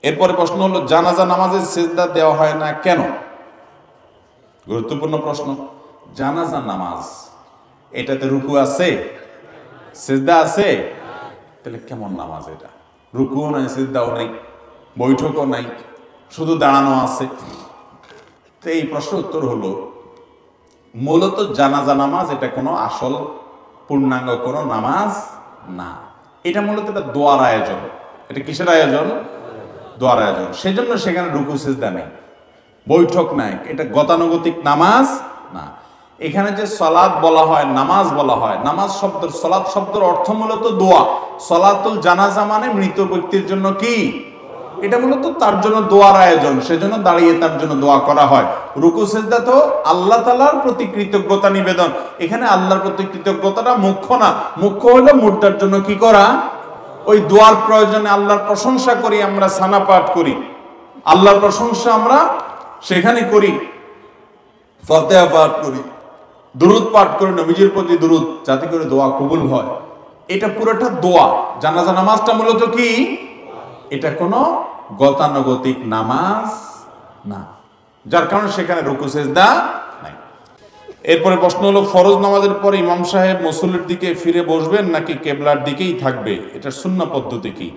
এরপরে প্রশ্ন হলো, জানাজা নামাজে সিজদা দেওয়া হয় না কেন? গুরুত্বপূর্ণ প্রশ্ন। জানাজা নামাজ, এটাতে রুকু আছে, সিজদা আছে, তাহলে কেমন নামাজ এটা? রুকুও নাই, সিজদাও নাই, বৈঠকও নাই, শুধু দাঁড়ানো আছে। তো এই প্রশ্ন উত্তর হলো, মূলত জানাজা নামাজ এটা কোনো আসল পূর্ণাঙ্গ কোনো নামাজ না। এটা মূলত এটা দোয়ার আয়োজন। এটা কিসের আয়োজন? দোয়ার আয়োজন। সেই জন্য সেখানে রুকু সিজদা নেই, বৈঠক নাই, এটা গতানুগতিক নামাজ না। এখানে যে সালাত বলা হয়, নামাজ বলা হয়, নামাজ শব্দের, সালাত শব্দের অর্থ মূলত দোয়া। সালাতুল জানাজা মানে মৃত ব্যক্তির জন্য কি? এটা মূলত তার জন্য দোয়ার আয়োজন, সেজন্য দাঁড়িয়ে তার জন্য দোয়া করা হয়। রুকু সিজদা তো আল্লাহ তাআলার প্রতি কৃতজ্ঞতা নিবেদন। এখানে আল্লাহর প্রতি কৃতজ্ঞতাটা মুখ্য না, মুখ্য হলো মুর্দার জন্য কি করা? ওই দোয়ার প্রয়োজনে আল্লাহর প্রশংসা করি, আমরা সানা পাঠ করি, আল্লাহর প্রশংসা আমরা সেখানে করি, ফাতিহা পাঠ করি, দুরূদ পাঠ করি, নবীজির প্রতি দুরূদ, যাতে করে দোয়া কবুল হয়। এটা পুরোটা দোয়া। জানাজা নামাজটা মূলত কি? এটা কোনো গতানুগতিক নামাজ না, যার কারণে সেখানে রুকু সিজদা নাই। এরপরে প্রশ্ন হলো, ফরজ নামাজের পরে ইমাম সাহেব মুসল্লির দিকে ফিরে বসবেন নাকি কেবলার দিকেই থাকবে? এটার সুন্নাহ পদ্ধতি কি?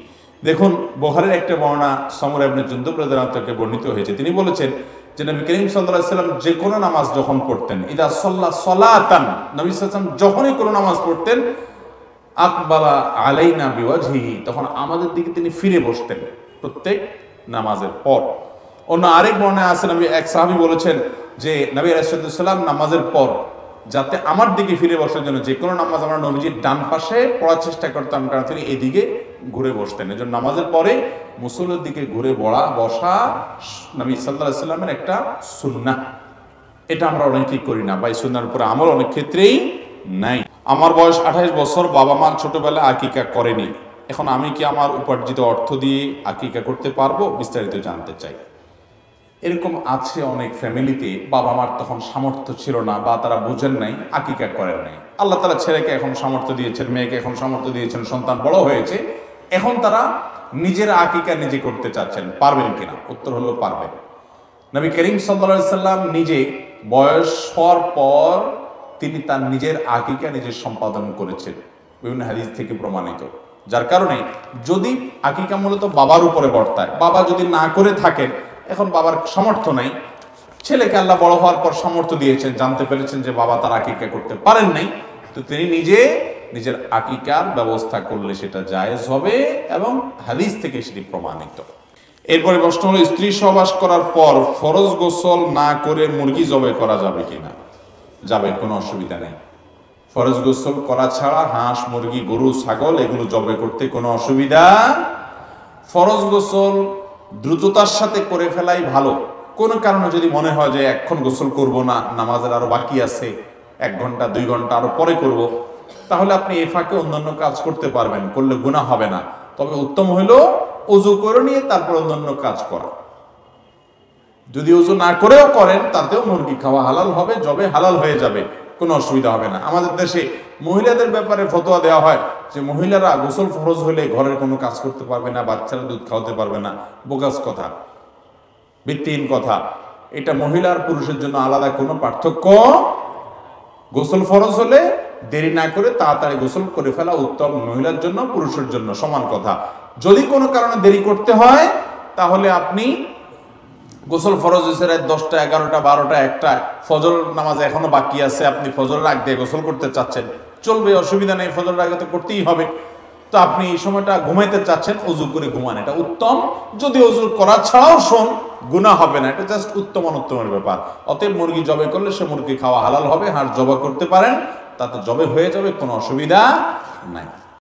দেখুন, বুখারীর একটা বর্ণনা সমর ইবনে জুনদুব রাদিয়াল্লাহু আনহু থেকে বর্ণিত হয়েছে। তিনি বলেছেন যে নবী করিম সাল্লাল্লাহু আলাইহি ওয়াসাল্লাম যে কোনো নামাজ যখন পড়তেন, ইদা সাল্লা সালাতান, নবী সাল্লাল্লাহু আলাইহি ওয়াসাল্লাম যখনই কোনো নামাজ পড়তেন, আকবালা আলাইনা বিওয়াজহিহি, তখন আমাদের দিকে তিনি ফিরে বসতেন প্রত্যেক নামাজের পর। অন্য আরেক বর্ণনায় আছে, নবী এক সাহাবী বলেছেন যে নবী আলাইহিস সালাম নামাজের পর যাতে আমার দিকে ফিরে বসার জন্য যে কোনো নামাজ আমরা নবীজির ডান পাশে পড়ার চেষ্টা করতাম, কারণ তিনি এদিকে ঘুরে বসতেন। এজন্য নামাজের পরে মুসল্লির দিকে ঘুরে বসা নবী সাল্লাল্লাহু আলাইহি সাল্লামের একটা সুন্নাহ। এটা আমরা অনেকেই করি না, বা এই সুন্নাহর উপরে আমল অনেক ক্ষেত্রেই নাই। আমার বয়স 28 বছর, বাবা মা ছোটবেলায় আকিকা করেনি, এখন আমি কি আমার উপার্জিত অর্থ দিয়ে আকিকা করতে পারবো? বিস্তারিত জানতে চাই। এরকম আছে অনেক ফ্যামিলিতে, বাবা মার তখন সামর্থ্য ছিল না, বা তারা বুঝেন নাই, আকিকা করেন নাই। আল্লাহ তাআলা ছেলেকে এখন সামর্থ্য দিয়েছেন, মেয়েকে এখন সামর্থ্য দিয়েছেন, সন্তান বড় হয়েছে, এখন তারা নিজের আকিকা নিজে করতে চাচ্ছেন। পারবেন কিনা? উত্তর হলো পারবেন। নবী করিম সাল্লাল্লাহু আলাইহি সাল্লাম নিজে বয়স হওয়ার পর তিনি তার নিজের আকিকা নিজে সম্পাদন করেছেন, বিভিন্ন হাদিস থেকে প্রমাণিত। যার কারণে যদি আকিকা মূলত বাবার উপরে বর্তায়, বাবা যদি না করে থাকেন, এখন বাবার সামর্থ্য নাই, ছেলেকে আল্লাহ বড় হওয়ার পর সামর্থ্য দিয়েছেন, জানতে পেরেছেন যে বাবা তার আকিকা করতে পারেন নাই, তো তিনি নিজে নিজের আকিকার ব্যবস্থা করলে সেটা জায়েজ হবে এবং হাদিস থেকে সেটি প্রমাণিত। এরপরে প্রশ্ন হলো, স্ত্রী সহবাস করার পর ফরজ গোসল না করে মুরগি জবাই করা যাবে কিনা? যাবে, কোনো অসুবিধা নেই। ফরজ গোসল করা ছাড়া হাঁস, মুরগি, গরু, ছাগল এগুলো জবাই করতে কোনো অসুবিধা। ফরজ গোসল দ্রুততার সাথে করে ফেলাই ভালো। কোনো কারণে যদি মনে হয় যে এখন গোসল করব না, নামাজের আরো বাকি আছে, 1 ঘন্টা 2 ঘন্টা আরো পরে করব, তাহলে আপনি এ ফাঁকে অন্যান্য কাজ করতে পারবেন, করলে গুনাহ হবে না। তবে উত্তম হইল ওযু করে নিয়ে তারপর অন্যান্য কাজ করা। যদি ওযু না করেও করেন, তাতেও মুরগি খাওয়া হালাল হবে, জবে হালাল হয়ে যাবে, কোনো অসুবিধা হবে না। আমাদের দেশে মহিলাদের ব্যাপারে ফতোয়া দেওয়া হয় যে মহিলারা গোসল ফরজ হলে ঘরের কোনো কাজ করতে পারবে না, বাচ্চারা দুধ খাওয়াতে পারবে না। বোগাস কথা, ভিত্তিহীন কথা। এটা মহিলার পুরুষের জন্য আলাদা কোনো পার্থক্য। গোসল ফরজ হলে দেরি না করে তাড়াতাড়ি গোসল করে ফেলা উত্তম, মহিলার জন্য পুরুষের জন্য সমান কথা। যদি কোনো কারণে দেরি করতে হয়, তাহলে আপনি গোসল ফরজ হয়েছে রাত 10টা, 11টা, 12টা, 1টা, ফজর নামাজ এখনো বাকি আছে, আপনি ফজরের আগ দিয়ে গোসল করতে চাচ্ছেন, চলবে, অসুবিধা নেই, ফজরের আগে তো করতেই হবে। তো আপনি এই সময়টা ঘুমাইতে চাচ্ছেন, ওযু করে ঘুমান, এটা উত্তম। যদি ওযু করা ছাড়াও গুনাহ হবে না, এটা জাস্ট উত্তম অনুত্তমের ব্যাপার। অতএব মুরগি জবাই করলে সে মুরগি খাওয়া হালাল হবে, হাঁস জবাই করতে পারেন, তাতে জবাই হয়ে যাবে, কোনো অসুবিধা নাই।